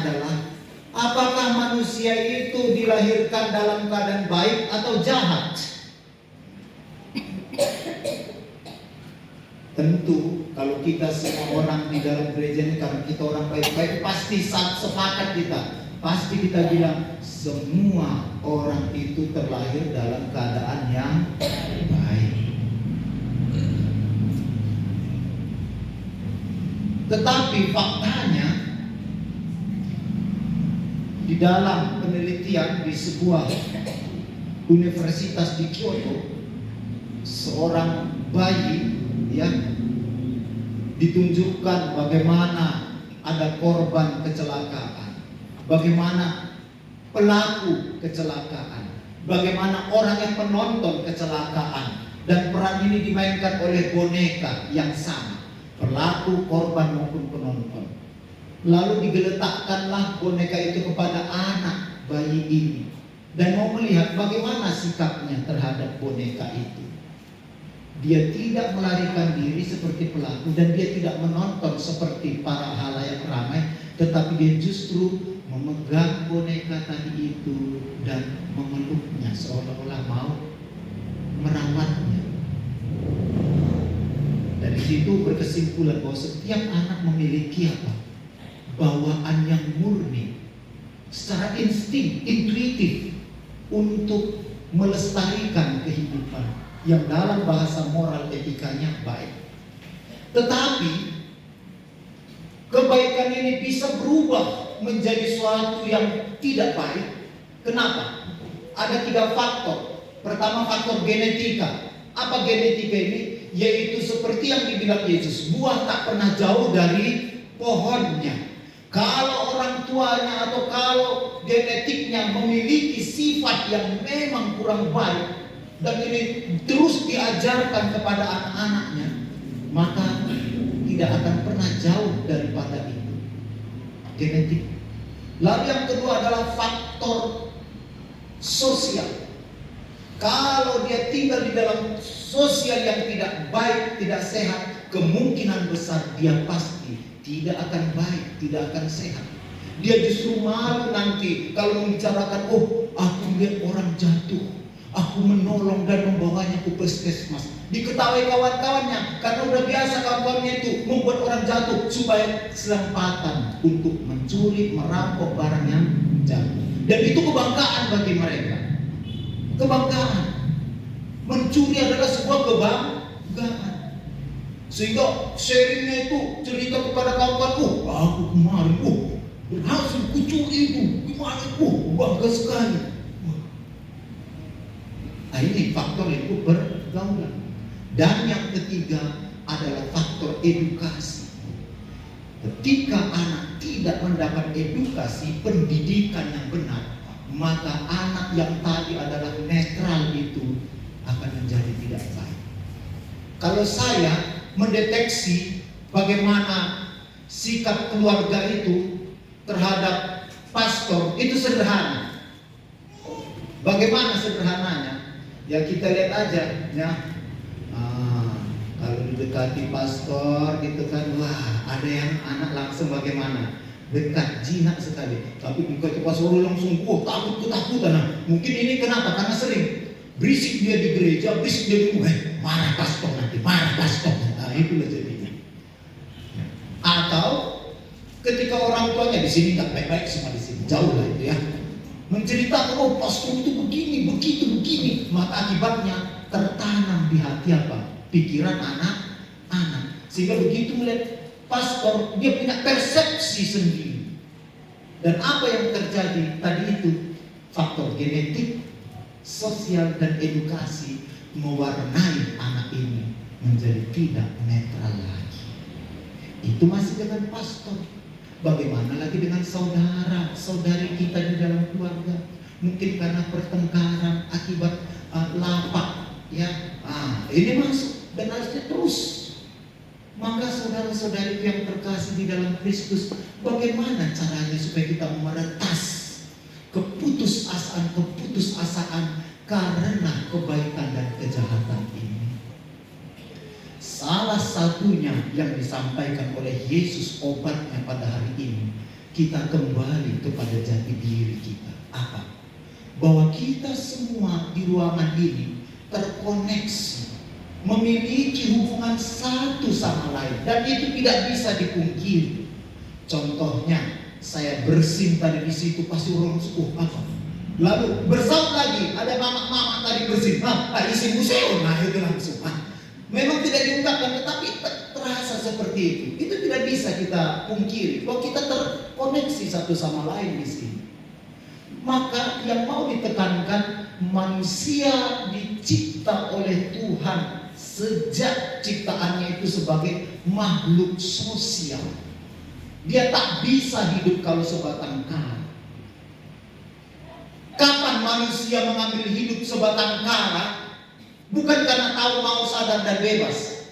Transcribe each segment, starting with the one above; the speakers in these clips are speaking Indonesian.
adalah apakah manusia itu dilahirkan dalam keadaan baik atau jahat? Tentu kalau kita semua orang di dalam gereja ini, karena kita orang baik-baik, pasti sepakat pasti kita bilang semua orang itu terlahir dalam keadaan yang baik. Tetapi faktanya di dalam penelitian di sebuah universitas di Kyoto, seorang bayi ditunjukkan bagaimana ada korban kecelakaan, bagaimana pelaku kecelakaan, bagaimana orang yang menonton kecelakaan, dan peran ini dimainkan oleh boneka yang sama, pelaku, korban maupun penonton. Lalu digeletakkanlah boneka itu kepada anak bayi ini dan mau melihat bagaimana sikapnya terhadap boneka itu. Dia tidak melarikan diri seperti pelaku dan dia tidak menonton seperti para halayak ramai, tetapi dia justru memegang boneka tadi itu dan memeluknya seolah-olah mau merawatnya. Dari situ berkesimpulan bahwa setiap anak memiliki bawaan yang murni, secara insting, intuitif untuk melestarikan kehidupan yang dalam bahasa moral etikanya baik. Tetapi kebaikan ini bisa berubah menjadi suatu yang tidak baik. Kenapa? Ada 3 faktor. Pertama, faktor genetika. Apa genetika ini? Yaitu seperti yang dibilang Yesus, buah tak pernah jauh dari pohonnya. Kalau orang tuanya atau kalau genetiknya memiliki sifat yang memang kurang baik, dan ini terus diajarkan kepada anak-anaknya, maka tidak akan pernah jauh daripada itu, genetik. Lalu yang kedua adalah faktor sosial. Kalau dia tinggal di dalam sosial yang tidak baik, tidak sehat, kemungkinan besar dia pasti tidak akan baik, tidak akan sehat. Dia justru malu nanti kalau membicarakan, aku lihat orang jatuh, aku menolong dan membawanya ke puskesmas. Diketahui kawan-kawannya karena udah biasa kawan-kawannya itu membuat orang jatuh supaya kesempatan untuk mencuri, merampok barang yang jatuh. Dan itu kebanggaan bagi mereka. Kebanggaan. Mencuri adalah sebuah kebanggaan. Sehingga sharingnya itu cerita kepada kawan-kawan, aku kemarin, berhasil kucuri itu, gimana, bangga sekali. Nah, ini faktor itu pergaulan. Dan yang ketiga adalah faktor edukasi. Ketika anak tidak mendapat edukasi, pendidikan yang benar, maka anak yang tadi adalah netral itu akan menjadi tidak baik. Kalau saya mendeteksi bagaimana sikap keluarga itu terhadap pastor, itu sederhana. Bagaimana sederhananya? Ya kita lihat aja ya. Kalau didekati pastor gitu kan, wah ada yang anak langsung bagaimana? Dekat, jinak sekali. Tapi dikasih pastor langsung takut ketakutan. Nah, mungkin ini kenapa? Karena sering berisik dia di gereja, berisik dia di rumah, marah pastor nanti, marah pastor. Nah, itulah jadinya. Atau ketika orang tuanya di sini tak baik-baik semua di sini, jauh lah itu ya. Menceritakan, pastor itu begini, begitu, begini. Maka akibatnya tertanam di hati pikiran anak-anak. Sehingga begitu melihat pastor, dia punya persepsi sendiri. Dan apa yang terjadi tadi itu, faktor genetik, sosial, dan edukasi mewarnai anak ini menjadi tidak netral lagi. Itu masih dengan pastor. Bagaimana lagi dengan saudara-saudari kita di dalam keluarga? Mungkin karena pertengkaran akibat lapak, ya. Ini masuk dan harusnya terus. Maka saudara-saudari yang terkasih di dalam Kristus, bagaimana caranya supaya kita meretas keputusasaan karena kebaikan dan kejahatan ini? Salah satunya yang disampaikan oleh Yesus obatnya pada hari ini, kita kembali kepada jati diri kita. Apa? Bahwa kita semua di ruangan ini terkoneksi, memiliki hubungan satu sama lain, dan itu tidak bisa dipungkiri. Contohnya, saya bersin tadi di situ, pasti orang suku apa? Lalu bersaut lagi, ada mama-mama tadi bersin, isi museum, itu langsung. Memang tidak diungkapkan, tetapi terasa seperti itu. Itu tidak bisa kita pungkiri, bahwa kita terkoneksi satu sama lain di sini. Maka yang mau ditekankan, manusia dicipta oleh Tuhan sejak ciptaannya itu sebagai makhluk sosial. Dia tak bisa hidup kalau sebatang kara. Kapan manusia mengambil hidup sebatang kara? Bukan karena tahu mau sadar dan bebas.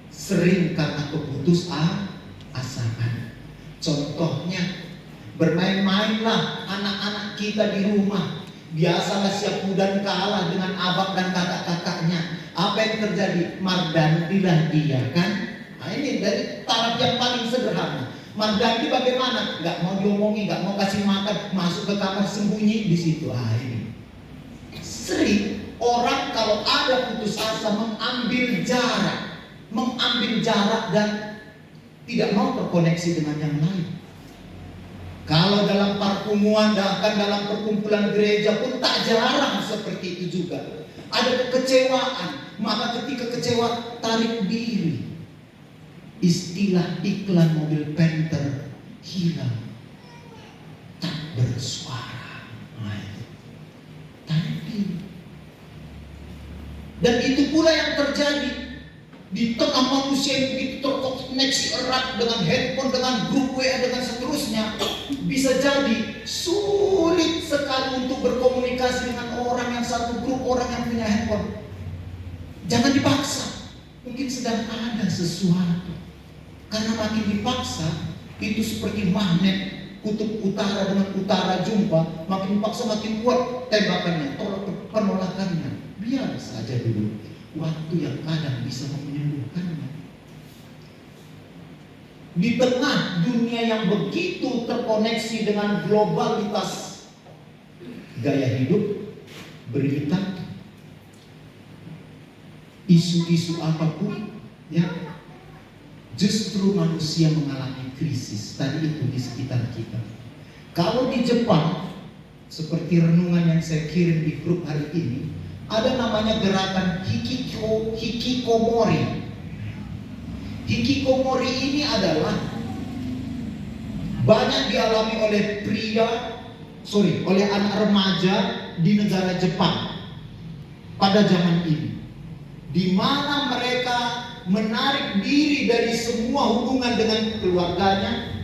Sering karena keputusasaan. Contohnya, bermain-mainlah anak-anak kita di rumah. Biasalah siap mudah kalah dengan abang dan kakak-kakaknya. Apa yang terjadi? Mardandilah dia, kan? Nah, ini dari taraf yang paling sederhana. Mardandi bagaimana? Gak mau diomongin, gak mau kasih makan, masuk ke kamar sembunyi di situ. Ini sering orang kalau ada putus asa mengambil jarak dan tidak mau terkoneksi dengan yang lain. Kalau dalam pertemuan, bahkan dalam perkumpulan gereja pun tak jarang seperti itu juga. Ada kekecewaan, maka ketika kecewa tarik diri. Istilah iklan mobil Panther hilang, tak bersuara. Tarik diri. Dan itu pula yang terjadi di tengah manusia yang begitu terkoneksi erat dengan handphone, dengan grup WA, dengan seterusnya. Bisa jadi sulit sekali untuk berkomunikasi dengan orang yang satu grup, orang yang punya handphone. Jangan dipaksa, mungkin sedang ada sesuatu. Karena makin dipaksa, itu seperti magnet kutub utara dengan utara jumpa. Makin dipaksa makin kuat tembakannya, penolakannya. Biar saja dulu, waktu yang kadang bisa menyembuhkannya. Di tengah dunia yang begitu terkoneksi dengan globalitas gaya hidup, berita, isu-isu apapun, ya, justru manusia mengalami krisis tadi itu di sekitar kita. Kalau di Jepang, seperti renungan yang saya kirim di grup hari ini, ada namanya gerakan hikikomori. Hikikomori ini adalah banyak dialami oleh anak remaja di negara Jepang pada zaman ini, di mana mereka menarik diri dari semua hubungan dengan keluarganya,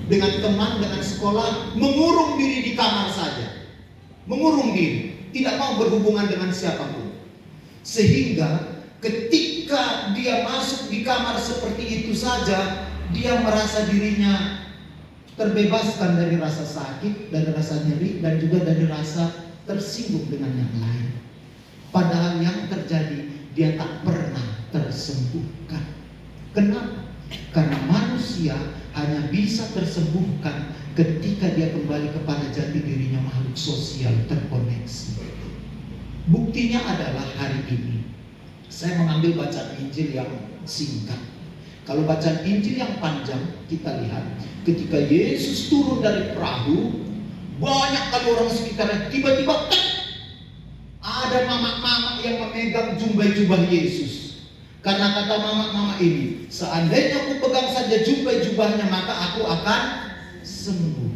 dengan teman, dengan sekolah, mengurung diri di kamar saja, mengurung diri, tidak mau berhubungan dengan siapapun. Sehingga ketika dia masuk di kamar seperti itu saja, dia merasa dirinya terbebaskan dari rasa sakit, dari rasa nyeri, dan juga dari rasa tersinggung dengan yang lain. Padahal yang terjadi, dia tak pernah tersembuhkan. Kenapa? Karena manusia hanya bisa tersembuhkan ketika dia kembali kepada jati dirinya makhluk sosial terkoneksi. Buktinya adalah hari ini saya mengambil bacaan Injil yang singkat. Kalau bacaan Injil yang panjang, kita lihat ketika Yesus turun dari perahu, banyak kali orang sekitarnya, tiba-tiba ada mama-mama yang memegang jubah Yesus. Karena kata mama-mama ini, seandainya aku pegang saja jubahnya, maka aku akan sembuh.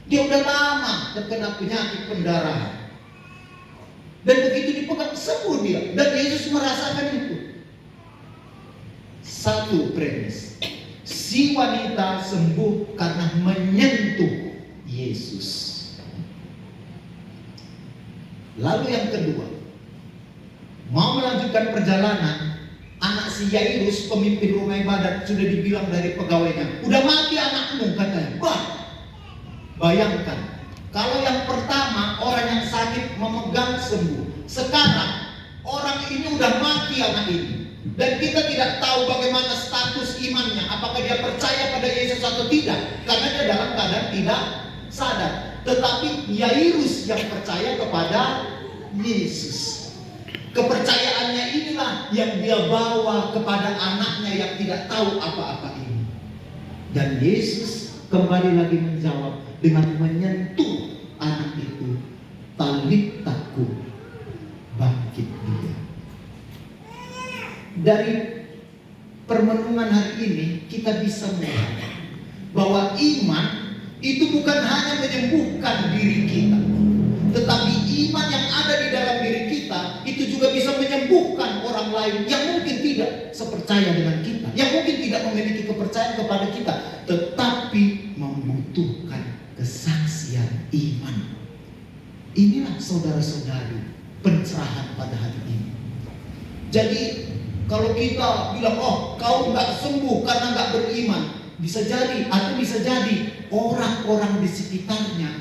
Dia udah lama terkena penyakit pendarahan, dan begitu dipegang sembuh dia. Dan Yesus merasakan itu. Satu premis, si wanita sembuh karena menyentuh Yesus. Lalu yang kedua, mau melanjutkan perjalanan, anak si Yairus, pemimpin rumah ibadat, sudah dibilang dari pegawainya, udah mati anakmu katanya. Bayangkan, kalau yang pertama orang yang sakit memegang sembuh, sekarang orang ini udah mati anak ini. Dan kita tidak tahu bagaimana status imannya, apakah dia percaya pada Yesus atau tidak, karena dia dalam keadaan tidak sadar. Tetapi Yairus yang percaya kepada Yesus. Kepercayaannya inilah yang dia bawa kepada anaknya yang tidak tahu apa-apa ini. Dan Yesus kembali lagi menjawab dengan menyentuh anak itu. Talitaku, bangkit dia. Dari permenungan hari ini kita bisa melihat bahwa iman itu bukan hanya menyembuhkan diri kita, tetapi iman yang ada di dalam diri kita itu juga bisa menyembuhkan orang lain yang mungkin tidak sepercaya dengan kita, yang mungkin tidak memiliki kepercayaan kepada kita, tetapi membutuhkan kesaksian iman. Inilah saudara-saudari pencerahan pada hari ini. Jadi kalau kita bilang, oh kau nggak sembuh karena nggak beriman, bisa jadi, atau bisa jadi orang-orang di sekitarnya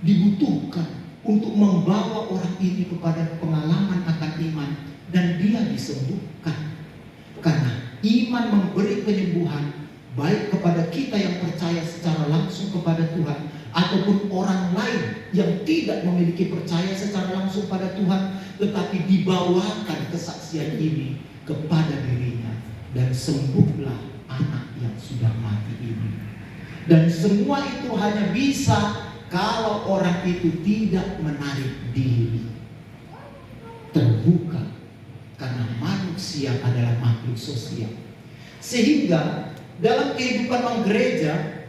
dibutuhkan untuk membawa orang ini kepada pengalaman akan iman dan dia disembuhkan. Karena iman memberi penyembuhan baik kepada kita yang percaya secara langsung kepada Tuhan ataupun orang lain yang tidak memiliki percaya secara langsung pada Tuhan, tetapi dibawakan kesaksian ini kepada dirinya dan sembuhlah anak yang sudah mati ini. Dan semua itu hanya bisa kalau orang itu tidak menarik diri, terbuka, karena manusia adalah makhluk sosial. Sehingga dalam kehidupan gereja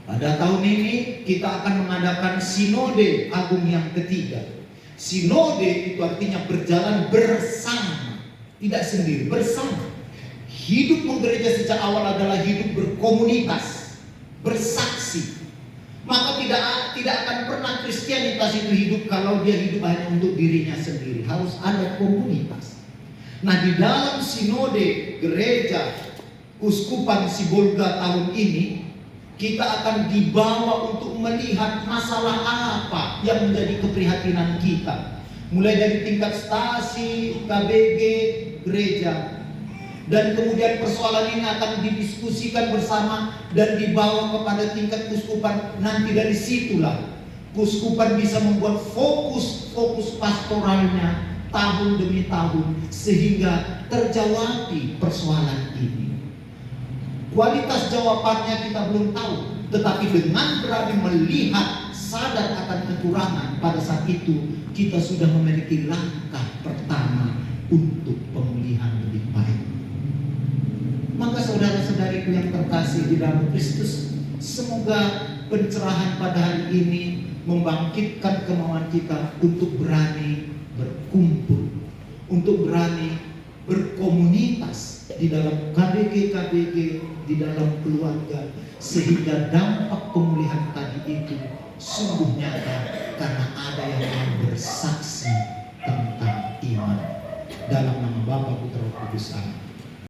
pada tahun ini kita akan mengadakan sinode agung yang ketiga. Sinode itu artinya berjalan bersama, tidak sendiri, bersama. Hidup menggereja sejak awal adalah hidup berkomunitas, bersaksi. Maka tidak akan pernah Kristianitas itu hidup kalau dia hidup hanya untuk dirinya sendiri. Harus ada komunitas. Nah, di dalam sinode gereja Uskupan Sibolga tahun ini, kita akan dibawa untuk melihat masalah apa yang menjadi keprihatinan kita. Mulai dari tingkat stasi, KBG, gereja. Dan kemudian persoalan ini akan didiskusikan bersama dan dibawa kepada tingkat kuskupan. Nanti dari situlah kuskupan bisa membuat fokus pastoralnya tahun demi tahun sehingga terjawabi persoalan ini. Kualitas jawabannya kita belum tahu, tetapi dengan berani melihat, sadar akan kekurangan, pada saat itu kita sudah memiliki langkah pertama untuk pemulihan lebih baik. Maka saudara-saudariku yang terkasih di dalam Kristus, semoga pencerahan pada hari ini membangkitkan kemauan kita untuk berani berkumpul, untuk berani berkomunitas di dalam KBG, di dalam keluarga, sehingga dampak pemulihan tadi itu sungguh nyata karena ada yang mau bersaksi tentang iman. Dalam nama Bapa, Putra, Roh Kudus. Amin.